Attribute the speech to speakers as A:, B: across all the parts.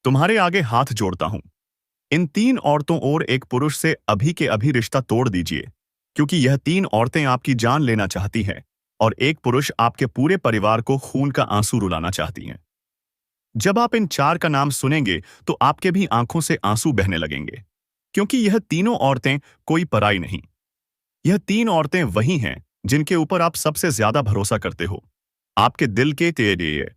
A: तुम्हारे आगे हाथ जोड़ता हूं। इन तीन औरतों और एक पुरुष से अभी के अभी रिश्ता तोड़ दीजिए, क्योंकि यह तीन औरतें आपकी जान लेना चाहती हैं और एक पुरुष आपके पूरे परिवार को खून का आंसू रुलाना चाहती हैं। जब आप इन चार का नाम सुनेंगे तो आपके भी आंखों से आंसू बहने लगेंगे, क्योंकि यह तीनों औरतें कोई पराई नहीं। यह तीन औरतें वही हैं जिनके ऊपर आप सबसे ज्यादा भरोसा करते हो। आपके दिल के तेरे,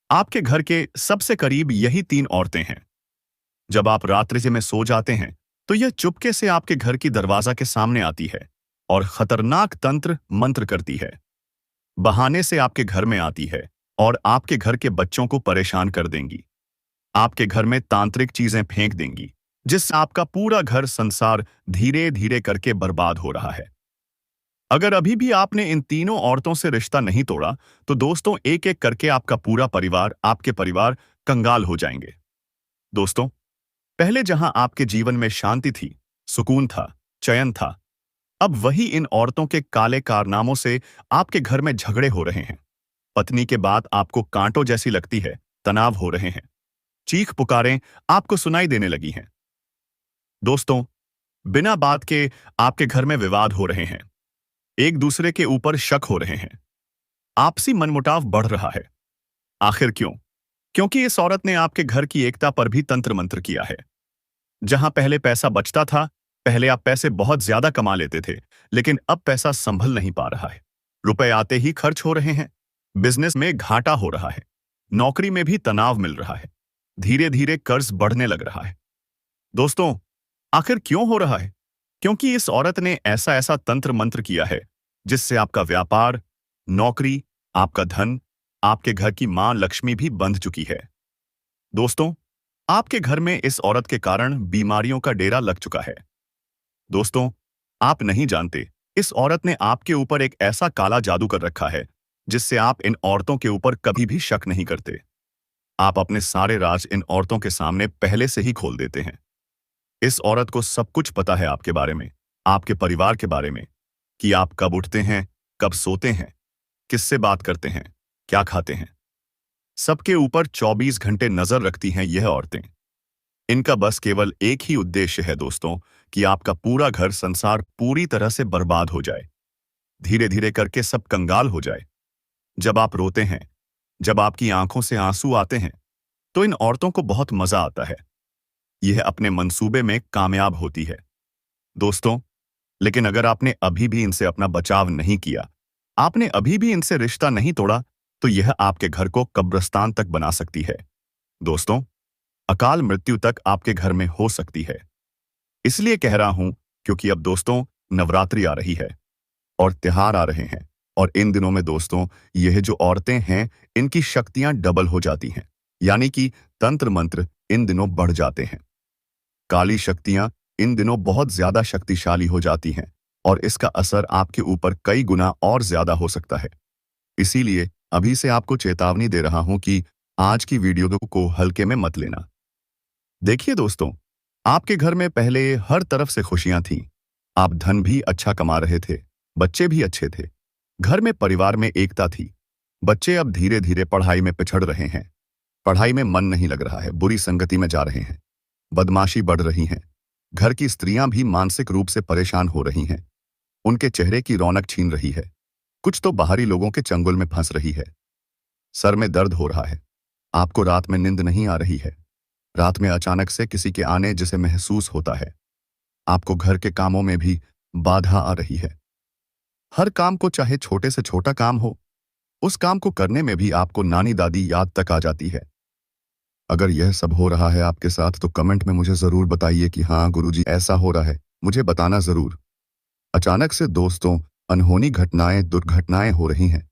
A: आपके घर के सबसे करीब यही तीन औरतें हैं। जब आप रात्रि में सो जाते हैं तो यह चुपके से आपके घर की दरवाजा के सामने आती है और खतरनाक तंत्र मंत्र करती है। बहाने से आपके घर में आती है और आपके घर के बच्चों को परेशान कर देंगी। आपके घर में तांत्रिक चीजें फेंक देंगी, जिससे आपका पूरा घर संसार धीरे धीरे करके बर्बाद हो रहा है। अगर अभी भी आपने इन तीनों औरतों से रिश्ता नहीं तोड़ा तो दोस्तों, एक एक करके आपका पूरा परिवार, आपके परिवार कंगाल हो जाएंगे। दोस्तों, पहले जहां आपके जीवन में शांति थी, सुकून था, चयन था, अब वही इन औरतों के काले कारनामों से आपके घर में झगड़े हो रहे हैं। पत्नी के बाद आपको कांटों जैसी लगती है, तनाव हो रहे हैं, चीख पुकारें आपको सुनाई देने लगी हैं। दोस्तों, बिना बात के आपके घर में विवाद हो रहे हैं, एक दूसरे के ऊपर शक हो रहे हैं, आपसी मनमुटाव बढ़ रहा है। आखिर क्यों? क्योंकि इस औरत ने आपके घर की एकता पर भी तंत्र मंत्र किया है। जहां पहले पैसा बचता था, पहले आप पैसे बहुत ज्यादा कमा लेते थे, लेकिन अब पैसा संभल नहीं पा रहा है। रुपए आते ही खर्च हो रहे हैं, बिजनेस में घाटा हो रहा है, नौकरी में भी तनाव मिल रहा है, धीरे धीरे कर्ज बढ़ने लग रहा है। दोस्तों, आखिर क्यों हो रहा है? क्योंकि इस औरत ने ऐसा ऐसा तंत्र मंत्र किया है जिससे आपका व्यापार, नौकरी, आपका धन, आपके घर की मां लक्ष्मी भी बंध चुकी है। दोस्तों, आपके घर में इस औरत के कारण बीमारियों का डेरा लग चुका है। दोस्तों, आप नहीं जानते, इस औरत ने आपके ऊपर एक ऐसा काला जादू कर रखा है जिससे आप इन औरतों के ऊपर कभी भी शक नहीं करते। आप अपने सारे राज इन औरतों के सामने पहले से ही खोल देते हैं। इस औरत को सब कुछ पता है आपके बारे में, आपके परिवार के बारे में, कि आप कब उठते हैं, कब सोते हैं, किससे बात करते हैं, क्या खाते हैं। सबके ऊपर 24 घंटे नजर रखती हैं यह औरतें। इनका बस केवल एक ही उद्देश्य है दोस्तों, कि आपका पूरा घर संसार पूरी तरह से बर्बाद हो जाए, धीरे धीरे करके सब कंगाल हो जाए। जब आप रोते हैं, जब आपकी आंखों से आंसू आते हैं, तो इन औरतों को बहुत मजा आता है। यह अपने मंसूबे में कामयाब होती है। दोस्तों, लेकिन अगर आपने अभी भी इनसे अपना बचाव नहीं किया, आपने अभी भी इनसे रिश्ता नहीं तोड़ा, तो यह आपके घर को कब्रिस्तान तक बना सकती है। दोस्तों, अकाल मृत्यु तक आपके घर में हो सकती है। इसलिए कह रहा हूं, क्योंकि अब दोस्तों नवरात्रि आ रही है और त्योहार आ रहे हैं, और इन दिनों में दोस्तों यह जो औरतें हैं, इनकी शक्तियां डबल हो जाती हैं, यानी कि तंत्र मंत्र इन दिनों बढ़ जाते हैं। काली शक्तियां इन दिनों बहुत ज्यादा शक्तिशाली हो जाती हैं और इसका असर आपके ऊपर कई गुना और ज्यादा हो सकता है। इसीलिए अभी से आपको चेतावनी दे रहा हूं कि आज की वीडियो को हल्के में मत लेना। देखिए दोस्तों, आपके घर में पहले हर तरफ से खुशियां थीं। आप धन भी अच्छा कमा रहे थे, बच्चे भी अच्छे थे, घर में परिवार में एकता थी। बच्चे अब धीरे धीरे पढ़ाई में पिछड़ रहे हैं, पढ़ाई में मन नहीं लग रहा है, बुरी संगति में जा रहे हैं, बदमाशी बढ़ रही है। घर की स्त्रियां भी मानसिक रूप से परेशान हो रही हैं, उनके चेहरे की रौनक छीन रही है, कुछ तो बाहरी लोगों के चंगुल में फंस रही है। सर में दर्द हो रहा है, आपको रात में नींद नहीं आ रही है, रात में अचानक से किसी के आने जिसे महसूस होता है। आपको घर के कामों में भी बाधा आ रही है। हर काम को, चाहे छोटे से छोटा काम हो, उस काम को करने में भी आपको नानी दादी याद तक आ जाती है। अगर यह सब हो रहा है आपके साथ तो कमेंट में मुझे जरूर बताइए कि हाँ गुरुजी ऐसा हो रहा है, मुझे बताना जरूर। अचानक से दोस्तों अनहोनी घटनाएं, दुर्घटनाएं हो रही हैं।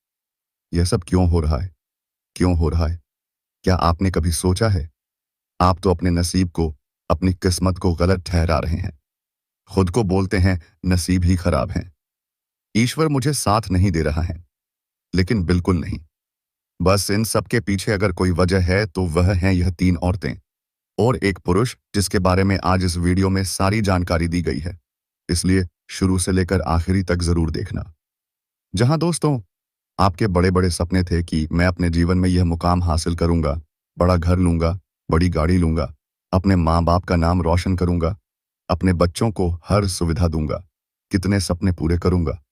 A: यह सब क्यों हो रहा है? क्यों हो रहा है? क्या आपने कभी सोचा है? आप तो अपने नसीब को, अपनी किस्मत को गलत ठहरा रहे हैं। खुद को बोलते हैं नसीब ही खराब है, ईश्वर मुझे साथ नहीं दे रहा है, लेकिन बिल्कुल नहीं। बस इन सब के पीछे अगर कोई वजह है तो वह है यह तीन औरतें और एक पुरुष, जिसके बारे में आज इस वीडियो में सारी जानकारी दी गई है। इसलिए शुरू से लेकर आखिरी तक जरूर देखना। जहां दोस्तों आपके बड़े बड़े सपने थे कि मैं अपने जीवन में यह मुकाम हासिल करूंगा, बड़ा घर लूंगा, बड़ी गाड़ी लूंगा, अपने माँ बाप का नाम रोशन करूंगा, अपने बच्चों को हर सुविधा दूंगा, कितने सपने पूरे करूंगा।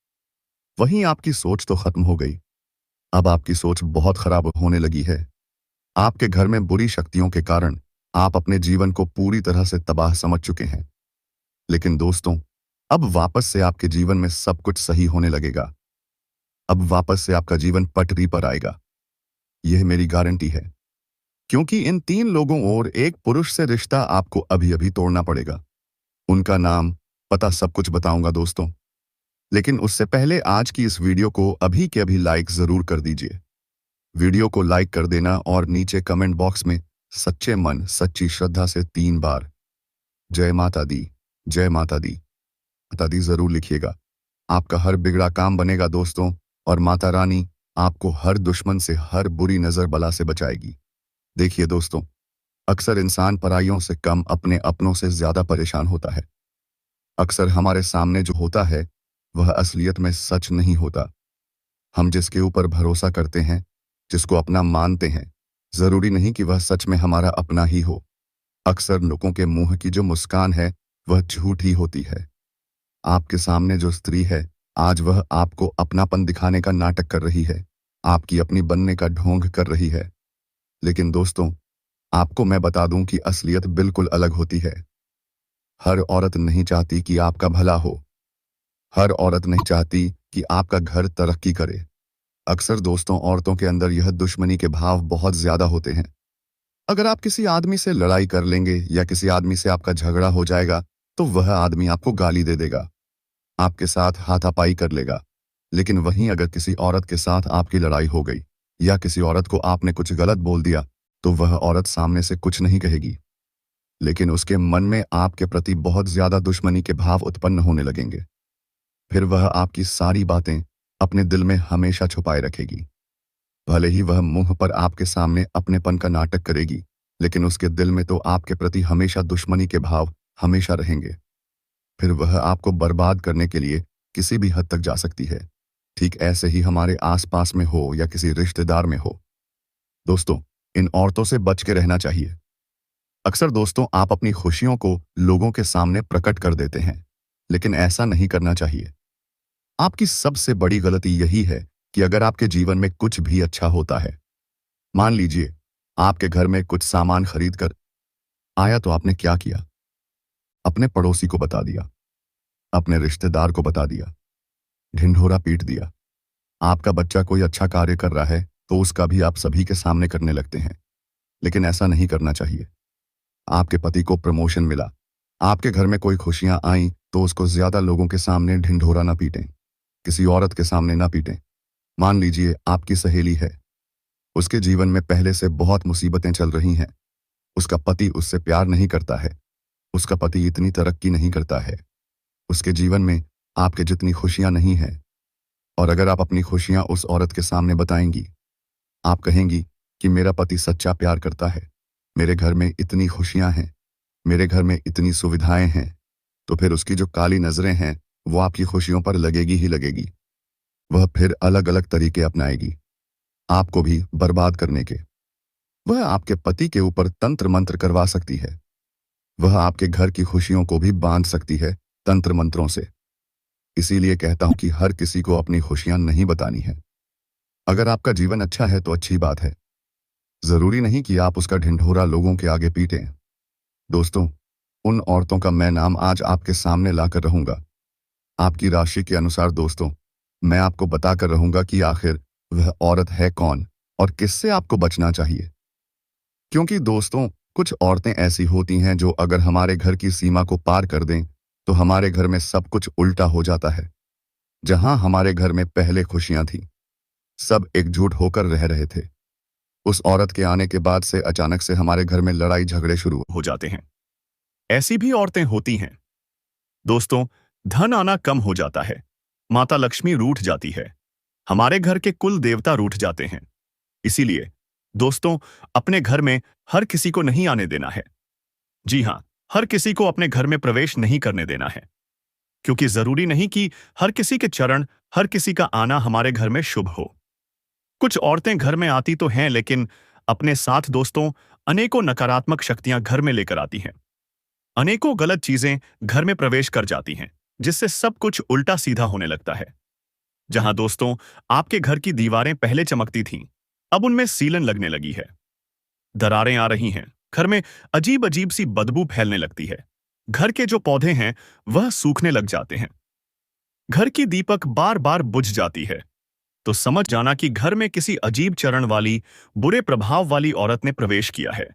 A: वहीं आपकी सोच तो खत्म हो गई। अब आपकी सोच बहुत खराब होने लगी है। आपके घर में बुरी शक्तियों के कारण आप अपने जीवन को पूरी तरह से तबाह समझ चुके हैं। लेकिन दोस्तों, अब वापस से आपके जीवन में सब कुछ सही होने लगेगा। अब वापस से आपका जीवन पटरी पर आएगा। यह मेरी गारंटी है। क्योंकि इन 3 लोगों और एक पुरुष से रिश्ता आपको अभी-अभी तोड़ना पड़ेगा। उनका नाम, पता सब कुछ बताऊंगा दोस्तों। लेकिन उससे पहले आज की इस वीडियो को अभी के अभी लाइक जरूर कर दीजिए। वीडियो को लाइक कर देना और नीचे कमेंट बॉक्स में सच्चे मन, सच्ची श्रद्धा से 3 बार जय माता दी, जय माता दी, माता दी जरूर लिखिएगा। आपका हर बिगड़ा काम बनेगा दोस्तों, और माता रानी आपको हर दुश्मन से, हर बुरी नजर बला से बचाएगी। देखिए दोस्तों, अक्सर इंसान पराइयों से कम अपने अपनों से ज्यादा परेशान होता है। अक्सर हमारे सामने जो होता है वह असलियत में सच नहीं होता। हम जिसके ऊपर भरोसा करते हैं, जिसको अपना मानते हैं, जरूरी नहीं कि वह सच में हमारा अपना ही हो। अक्सर लोगों के मुंह की जो मुस्कान है वह झूठी होती है। आपके सामने जो स्त्री है, आज वह आपको अपनापन दिखाने का नाटक कर रही है, आपकी अपनी बनने का ढोंग कर रही है। लेकिन दोस्तों, आपको मैं बता दूं कि असलियत बिल्कुल अलग होती है। हर औरत नहीं चाहती कि आपका भला हो। हर औरत नहीं चाहती कि आपका घर तरक्की करे। अक्सर दोस्तों, औरतों के अंदर यह दुश्मनी के भाव बहुत ज्यादा होते हैं। अगर आप किसी आदमी से लड़ाई कर लेंगे या किसी आदमी से आपका झगड़ा हो जाएगा, तो वह आदमी आपको गाली दे देगा, आपके साथ हाथापाई कर लेगा। लेकिन वहीं अगर किसी औरत के साथ आपकी लड़ाई हो गई या किसी औरत को आपने कुछ गलत बोल दिया, तो वह औरत सामने से कुछ नहीं कहेगी, लेकिन उसके मन में आपके प्रति बहुत ज्यादा दुश्मनी के भाव उत्पन्न होने लगेंगे। फिर वह आपकी सारी बातें अपने दिल में हमेशा छुपाए रखेगी। भले ही वह मुंह पर आपके सामने अपनेपन का नाटक करेगी, लेकिन उसके दिल में तो आपके प्रति हमेशा दुश्मनी के भाव हमेशा रहेंगे। फिर वह आपको बर्बाद करने के लिए किसी भी हद तक जा सकती है। ठीक ऐसे ही हमारे आसपास में हो या किसी रिश्तेदार में हो। दोस्तों, इन औरतों से बच के रहना चाहिए। अक्सर दोस्तों, आप अपनी खुशियों को लोगों के सामने प्रकट कर देते हैं, लेकिन ऐसा नहीं करना चाहिए। आपकी सबसे बड़ी गलती यही है कि अगर आपके जीवन में कुछ भी अच्छा होता है, मान लीजिए आपके घर में कुछ सामान खरीद कर आया, तो आपने क्या किया? अपने पड़ोसी को बता दिया, अपने रिश्तेदार को बता दिया, ढिंढोरा पीट दिया। आपका बच्चा कोई अच्छा कार्य कर रहा है तो उसका भी आप सभी के सामने करने लगते हैं, लेकिन ऐसा नहीं करना चाहिए। आपके पति को प्रमोशन मिला, आपके घर में कोई खुशियां आई, तो उसको ज्यादा लोगों के सामने ढिंढोरा ना पीटें, किसी औरत के सामने ना पीटें। मान लीजिए आपकी सहेली है, उसके जीवन में पहले से बहुत मुसीबतें चल रही हैं, उसका पति उससे प्यार नहीं करता है, उसका पति इतनी तरक्की नहीं करता है, उसके जीवन में आपके जितनी खुशियां नहीं हैं। और अगर आप अपनी खुशियां उस औरत के सामने बताएंगी, आप कहेंगी कि मेरा पति सच्चा प्यार करता है, मेरे घर में इतनी खुशियां हैं, मेरे घर में इतनी सुविधाएं हैं, तो फिर उसकी जो काली नजरें हैं वो आपकी खुशियों पर लगेगी ही लगेगी। वह फिर अलग अलग तरीके अपनाएगी आपको भी बर्बाद करने के। वह आपके पति के ऊपर तंत्र मंत्र करवा सकती है। वह आपके घर की खुशियों को भी बांध सकती है तंत्र मंत्रों से। इसीलिए कहता हूं कि हर किसी को अपनी खुशियां नहीं बतानी है। अगर आपका जीवन अच्छा है तो अच्छी बात है, जरूरी नहीं कि आप उसका ढिंढोरा लोगों के आगे पीटें। दोस्तों, उन औरतों का मैं नाम आज आपके सामने लाकर रहूंगा। आपकी राशि के अनुसार दोस्तों, मैं आपको बताकर रहूंगा कि आखिर वह औरत है कौन और किससे आपको बचना चाहिए। क्योंकि दोस्तों, कुछ औरतें ऐसी होती हैं जो अगर हमारे घर की सीमा को पार कर दें, तो हमारे घर में सब कुछ उल्टा हो जाता है। जहां हमारे घर में पहले खुशियां थी, सब एकजुट होकर रह रहे थे, उस औरत के आने के बाद से अचानक से हमारे घर में लड़ाई झगड़े शुरू हो जाते हैं। ऐसी भी औरतें होती हैं दोस्तों, धन आना कम हो जाता है, माता लक्ष्मी रूठ जाती है, हमारे घर के कुल देवता रूठ जाते हैं। इसीलिए दोस्तों, अपने घर में हर किसी को नहीं आने देना है। जी हां, हर किसी को अपने घर में प्रवेश नहीं करने देना है, क्योंकि जरूरी नहीं कि हर किसी के चरण, हर किसी का आना हमारे घर में शुभ हो। कुछ औरतें घर में आती तो हैं, लेकिन अपने साथ दोस्तों अनेकों नकारात्मक शक्तियां घर में लेकर आती हैं। अनेकों गलत चीजें घर में प्रवेश कर जाती हैं, जिससे सब कुछ उल्टा सीधा होने लगता है। जहां दोस्तों आपके घर की दीवारें पहले चमकती थीं, अब उनमें सीलन लगने लगी है। दरारें आ रही हैं, घर में अजीब अजीब सी बदबू फैलने लगती है। घर के जो पौधे हैं वह सूखने लग जाते हैं। घर की दीपक बार बार बुझ जाती है। तो समझ जाना कि घर में किसी अजीब चरण वाली, बुरे प्रभाव वाली औरत ने प्रवेश किया है।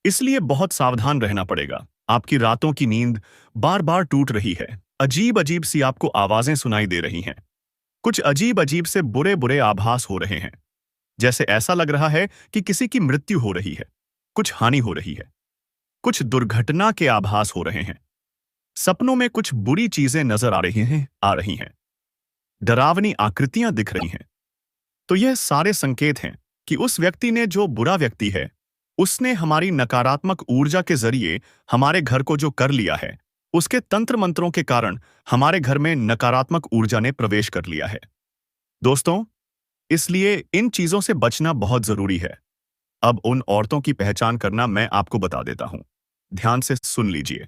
A: इसलिए बहुत सावधान रहना पड़ेगा। आपकी रातों की नींद बार बार टूट रही है। अजीब अजीब सी आपको आवाजें सुनाई दे रही हैं। कुछ अजीब अजीब से बुरे बुरे आभास हो रहे हैं। जैसे ऐसा लग रहा है कि किसी की मृत्यु हो रही है, कुछ हानि हो रही है, कुछ दुर्घटना के आभास हो रहे हैं। सपनों में कुछ बुरी चीजें नजर आ रही हैं। डरावनी आकृतियां दिख रही हैं। तो यह सारे संकेत हैं कि उस व्यक्ति ने, जो बुरा व्यक्ति है, उसने हमारी नकारात्मक ऊर्जा के जरिए हमारे घर को जो कर लिया है, उसके तंत्र मंत्रों के कारण हमारे घर में नकारात्मक ऊर्जा ने प्रवेश कर लिया है। दोस्तों, इसलिए इन चीजों से बचना बहुत जरूरी है। अब उन औरतों की पहचान करना मैं आपको बता देता हूं। ध्यान से सुन लीजिए।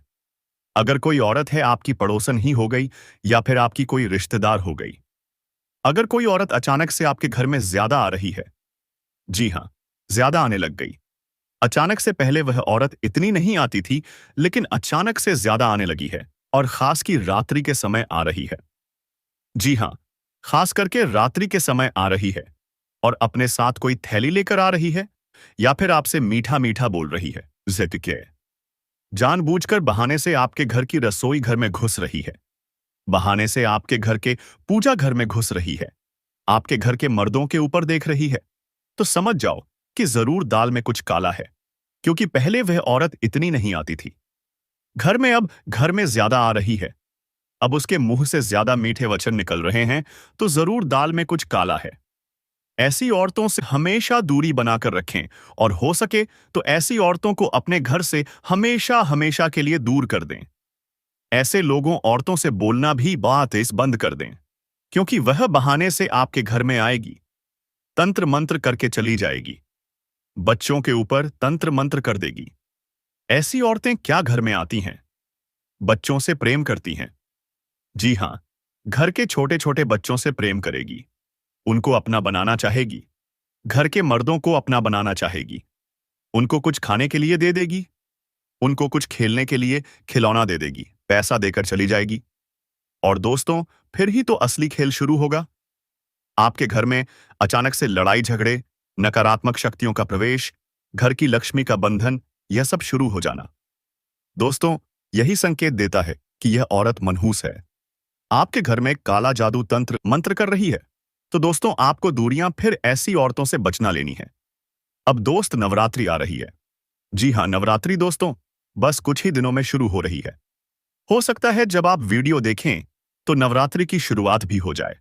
A: अगर कोई औरत है, आपकी पड़ोसन ही हो गई या फिर आपकी कोई रिश्तेदार हो गई। अगर कोई औरत अचानक से आपके घर में ज्यादा आ रही है, जी हां, ज्यादा आने लग गई। अचानक से पहले वह औरत इतनी नहीं आती थी, लेकिन अचानक से ज्यादा आने लगी है और खास की रात्रि के समय आ रही है। जी हां, खास करके रात्रि के समय आ रही है और अपने साथ कोई थैली लेकर आ रही है या फिर आपसे मीठा मीठा बोल रही है। ज़िटके जानबूझकर बहाने से आपके घर की रसोई घर में घुस रही है। बहाने से आपके घर के पूजा घर में घुस रही है। आपके घर के मर्दों के ऊपर देख रही है। तो समझ जाओ कि जरूर दाल में कुछ काला है, क्योंकि पहले वह औरत इतनी नहीं आती थी। घर में अब घर में ज्यादा आ रही है। अब उसके मुंह से ज्यादा मीठे वचन निकल रहे हैं, तो जरूर दाल में कुछ काला है। ऐसी औरतों से हमेशा दूरी बनाकर रखें और हो सके तो ऐसी औरतों को अपने घर से हमेशा हमेशा के लिए दूर कर दें। ऐसे लोगों औरतों से बोलना भी बात इस बंद कर दें, क्योंकि वह बहाने से आपके घर में आएगी, तंत्र मंत्र करके चली जाएगी, बच्चों के ऊपर तंत्र मंत्र कर देगी। ऐसी औरतें क्या घर में आती हैं? बच्चों से प्रेम करती हैं। जी हां, घर के छोटे छोटे बच्चों से प्रेम करेगी, उनको अपना बनाना चाहेगी, घर के मर्दों को अपना बनाना चाहेगी, उनको कुछ खाने के लिए दे देगी, उनको कुछ खेलने के लिए खिलौना दे देगी, पैसा देकर चली जाएगी। और दोस्तों, फिर ही तो असली खेल शुरू होगा। आपके घर में अचानक से लड़ाई झगड़े, नकारात्मक शक्तियों का प्रवेश, घर की लक्ष्मी का बंधन, यह सब शुरू हो जाना। दोस्तों, यही संकेत देता है कि यह औरत मनहूस है, आपके घर में काला जादू तंत्र मंत्र कर रही है। तो दोस्तों, आपको दूरियां फिर ऐसी औरतों से बचना लेनी है। अब दोस्त, नवरात्रि आ रही है। जी हां, नवरात्रि दोस्तों बस कुछ ही दिनों में शुरू हो रही है। हो सकता है जब आप वीडियो देखें तो नवरात्रि की शुरुआत भी हो जाए।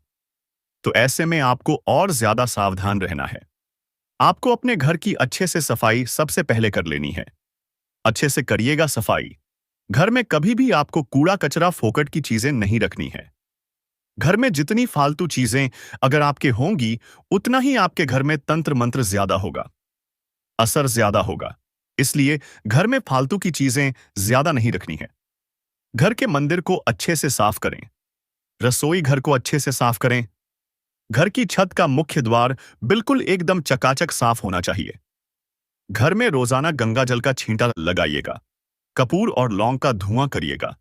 A: तो ऐसे में आपको और ज्यादा सावधान रहना है। आपको अपने घर की अच्छे से सफाई सबसे पहले कर लेनी है। अच्छे से करिएगा सफाई। घर में कभी भी आपको कूड़ा कचरा फोकट की चीजें नहीं रखनी है। घर में जितनी फालतू चीजें अगर आपके होंगी, उतना ही आपके घर में तंत्र मंत्र ज्यादा होगा, असर ज्यादा होगा। इसलिए घर में फालतू की चीजें ज्यादा नहीं रखनी है। घर के मंदिर को अच्छे से साफ करें। रसोई घर को अच्छे से साफ करें। घर की छत का मुख्य द्वार बिल्कुल एकदम चकाचक साफ होना चाहिए। घर में रोजाना गंगा जल का छींटा लगाइएगा। कपूर और लौंग का धुआं करिएगा।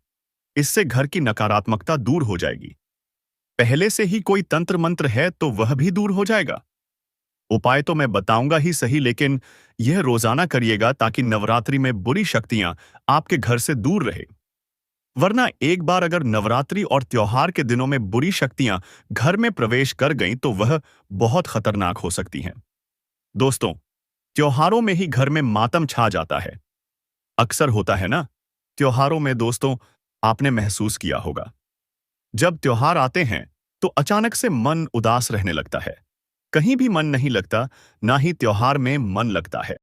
A: इससे घर की नकारात्मकता दूर हो जाएगी। पहले से ही कोई तंत्र मंत्र है तो वह भी दूर हो जाएगा। उपाय तो मैं बताऊंगा ही सही, लेकिन यह रोजाना करिएगा ताकि नवरात्रि में बुरी शक्तियां आपके घर से दूर रहे। वरना एक बार अगर नवरात्रि और त्योहार के दिनों में बुरी शक्तियां घर में प्रवेश कर गईं तो वह बहुत खतरनाक हो सकती हैं। दोस्तों, त्योहारों में ही घर में मातम छा जाता है। अक्सर होता है ना, त्योहारों में दोस्तों आपने महसूस किया होगा, जब त्योहार आते हैं तो अचानक से मन उदास रहने लगता है। कहीं भी मन नहीं लगता, ना ही त्योहार में मन लगता है।